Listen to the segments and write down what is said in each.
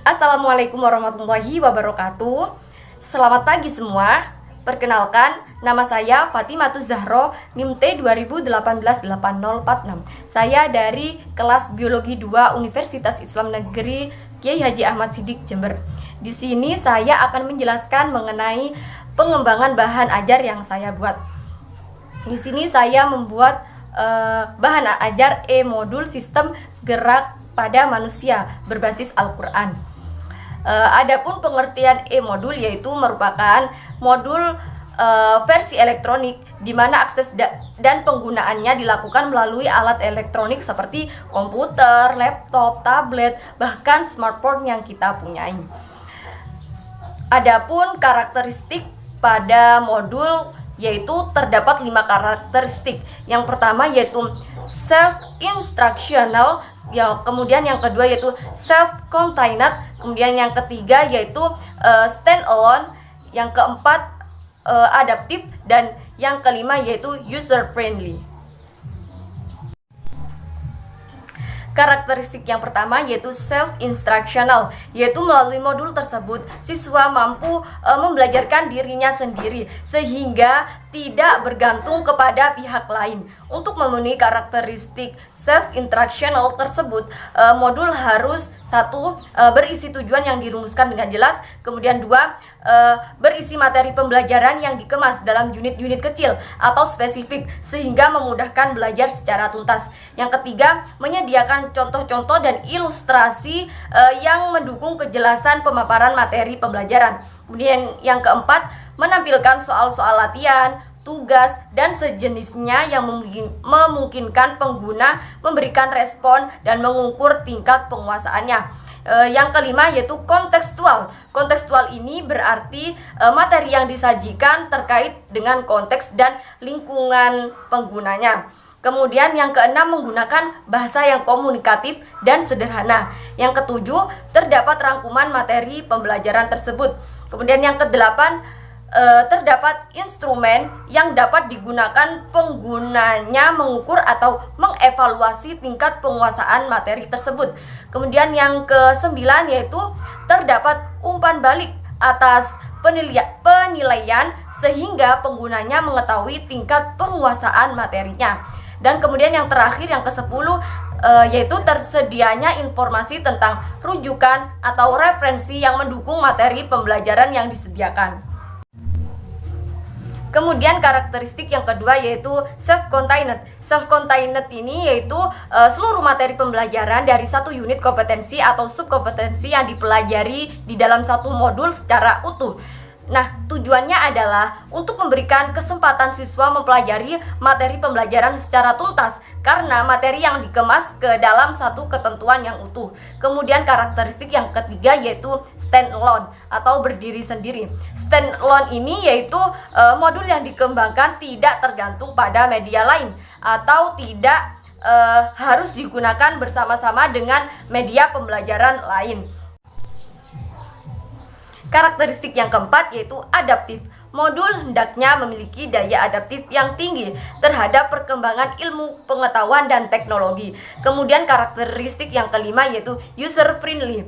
Assalamualaikum warahmatullahi wabarakatuh. Selamat pagi semua. Perkenalkan, nama saya Fatimatu Zahro, NIM T 2018-8046. Saya dari kelas Biologi 2 Universitas Islam Negeri Kiai Haji Ahmad Siddiq, Jember. Di sini saya akan menjelaskan mengenai pengembangan bahan ajar yang saya buat. Di sini saya membuat bahan ajar e-modul sistem gerak pada manusia berbasis Al-Quran. Adapun pengertian e-modul yaitu merupakan modul versi elektronik di mana akses dan penggunaannya dilakukan melalui alat elektronik seperti komputer, laptop, tablet, bahkan smartphone yang kita punyai. Adapun karakteristik pada modul yaitu terdapat 5 karakteristik. Yang pertama yaitu self-instructional, kemudian yang kedua yaitu self-contained, kemudian yang ketiga yaitu stand-alone, yang keempat adaptif, dan yang kelima yaitu user-friendly. Karakteristik yang pertama yaitu self-instructional, yaitu melalui modul tersebut siswa mampu membelajarkan dirinya sendiri sehingga tidak bergantung kepada pihak lain. Untuk memenuhi karakteristik self-instructional tersebut, modul harus 1. Berisi tujuan yang dirumuskan dengan jelas, kemudian 2. Berisi materi pembelajaran yang dikemas dalam unit-unit kecil atau spesifik sehingga memudahkan belajar secara tuntas. Yang ketiga, menyediakan contoh-contoh dan ilustrasi yang mendukung kejelasan pemaparan materi pembelajaran. Kemudian yang keempat, menampilkan soal-soal latihan, tugas, dan sejenisnya yang memungkinkan pengguna memberikan respon dan mengukur tingkat penguasaannya. Yang kelima yaitu kontekstual. Kontekstual ini berarti materi yang disajikan terkait dengan konteks dan lingkungan penggunanya. Kemudian yang keenam, menggunakan bahasa yang komunikatif dan sederhana. Yang ketujuh, terdapat rangkuman materi pembelajaran tersebut. Kemudian yang kedelapan, terdapat instrumen yang dapat digunakan penggunanya mengukur atau mengevaluasi tingkat penguasaan materi tersebut. Kemudian yang ke-9 yaitu terdapat umpan balik atas penilaian sehingga penggunanya mengetahui tingkat penguasaan materinya. Dan kemudian yang terakhir, yang ke-10 yaitu tersedianya informasi tentang rujukan atau referensi yang mendukung materi pembelajaran yang disediakan. Kemudian karakteristik yang kedua yaitu self-contained. Self-contained ini yaitu seluruh materi pembelajaran dari satu unit kompetensi atau subkompetensi yang dipelajari di dalam satu modul secara utuh. Nah, tujuannya adalah untuk memberikan kesempatan siswa mempelajari materi pembelajaran secara tuntas karena materi yang dikemas ke dalam satu ketentuan yang utuh. Kemudian karakteristik yang ketiga yaitu stand-alone atau berdiri sendiri. Stand-alone ini yaitu modul yang dikembangkan tidak tergantung pada media lain atau tidak harus digunakan bersama-sama dengan media pembelajaran lain. Karakteristik yang keempat yaitu adaptif. Modul hendaknya memiliki daya adaptif yang tinggi terhadap perkembangan ilmu pengetahuan dan teknologi. Kemudian karakteristik yang kelima yaitu user friendly.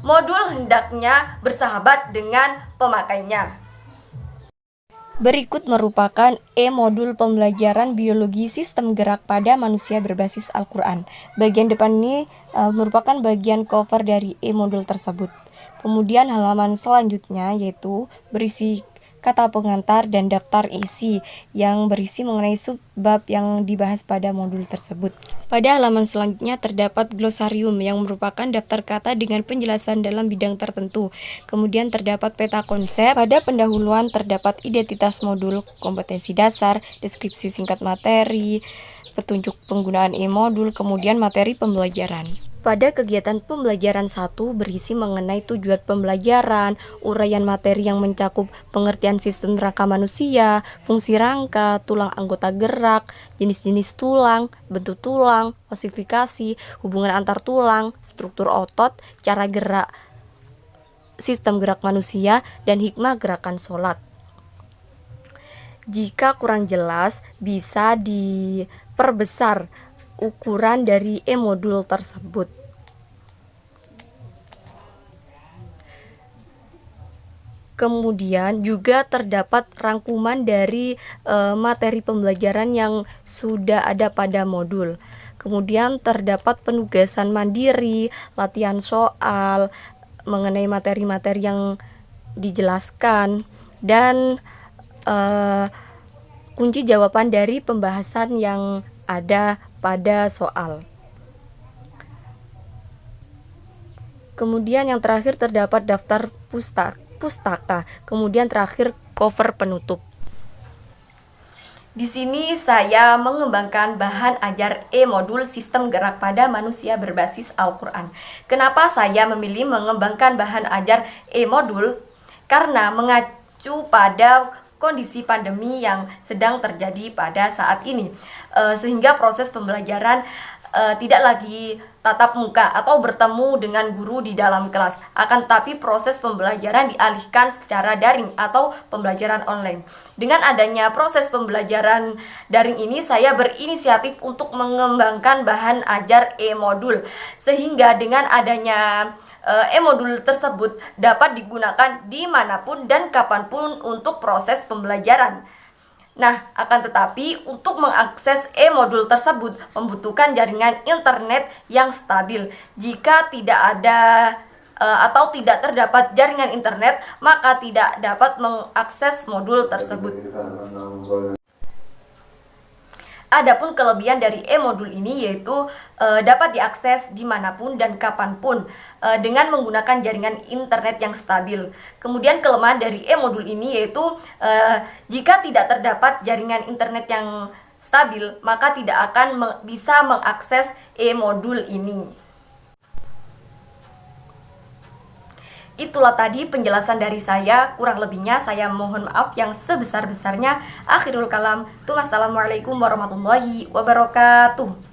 Modul hendaknya bersahabat dengan pemakainya. Berikut merupakan e-modul pembelajaran biologi sistem gerak pada manusia berbasis Al-Quran. Bagian depan ini merupakan bagian cover dari e-modul tersebut. Kemudian halaman selanjutnya yaitu berisi kata pengantar dan daftar isi yang berisi mengenai subbab yang dibahas pada modul tersebut. Pada halaman selanjutnya terdapat glosarium yang merupakan daftar kata dengan penjelasan dalam bidang tertentu. Kemudian terdapat peta konsep. Pada pendahuluan terdapat identitas modul, kompetensi dasar, deskripsi singkat materi, petunjuk penggunaan e-modul, kemudian materi pembelajaran. Pada kegiatan pembelajaran 1 berisi mengenai tujuan pembelajaran, uraian materi yang mencakup pengertian sistem rangka manusia, fungsi rangka, tulang anggota gerak, jenis-jenis tulang, bentuk tulang, klasifikasi, hubungan antar tulang, struktur otot, cara gerak, sistem gerak manusia, dan hikmah gerakan sholat. Jika kurang jelas, bisa diperbesar ukuran dari e-modul tersebut. Kemudian juga terdapat rangkuman dari materi pembelajaran yang sudah ada pada modul. Kemudian terdapat penugasan mandiri, latihan soal mengenai materi-materi yang dijelaskan, dan kunci jawaban dari pembahasan yang ada pada soal. Kemudian yang terakhir terdapat daftar pustaka, kemudian terakhir cover penutup. Di sini saya mengembangkan bahan ajar e-modul sistem gerak pada manusia berbasis Al-Quran. Kenapa saya memilih mengembangkan bahan ajar e-modul? Karena mengacu pada kondisi pandemi yang sedang terjadi pada saat ini, sehingga proses pembelajaran tidak lagi tatap muka atau bertemu dengan guru di dalam kelas, akan tetapi proses pembelajaran dialihkan secara daring atau pembelajaran online. Dengan adanya proses pembelajaran daring ini, saya berinisiatif untuk mengembangkan bahan ajar e-modul, sehingga dengan adanya e-modul tersebut dapat digunakan dimanapun dan kapanpun untuk proses pembelajaran. Nah, akan tetapi untuk mengakses e-modul tersebut membutuhkan jaringan internet yang stabil. Jika tidak ada atau tidak terdapat jaringan internet, maka tidak dapat mengakses modul tersebut. Adapun kelebihan dari e-modul ini yaitu dapat diakses dimanapun dan kapanpun dengan menggunakan jaringan internet yang stabil. Kemudian kelemahan dari e-modul ini yaitu jika tidak terdapat jaringan internet yang stabil, maka tidak akan bisa mengakses e-modul ini. Itulah tadi penjelasan dari saya, kurang lebihnya saya mohon maaf yang sebesar-besarnya. Akhirul kalam, wassalamualaikum warahmatullahi wabarakatuh.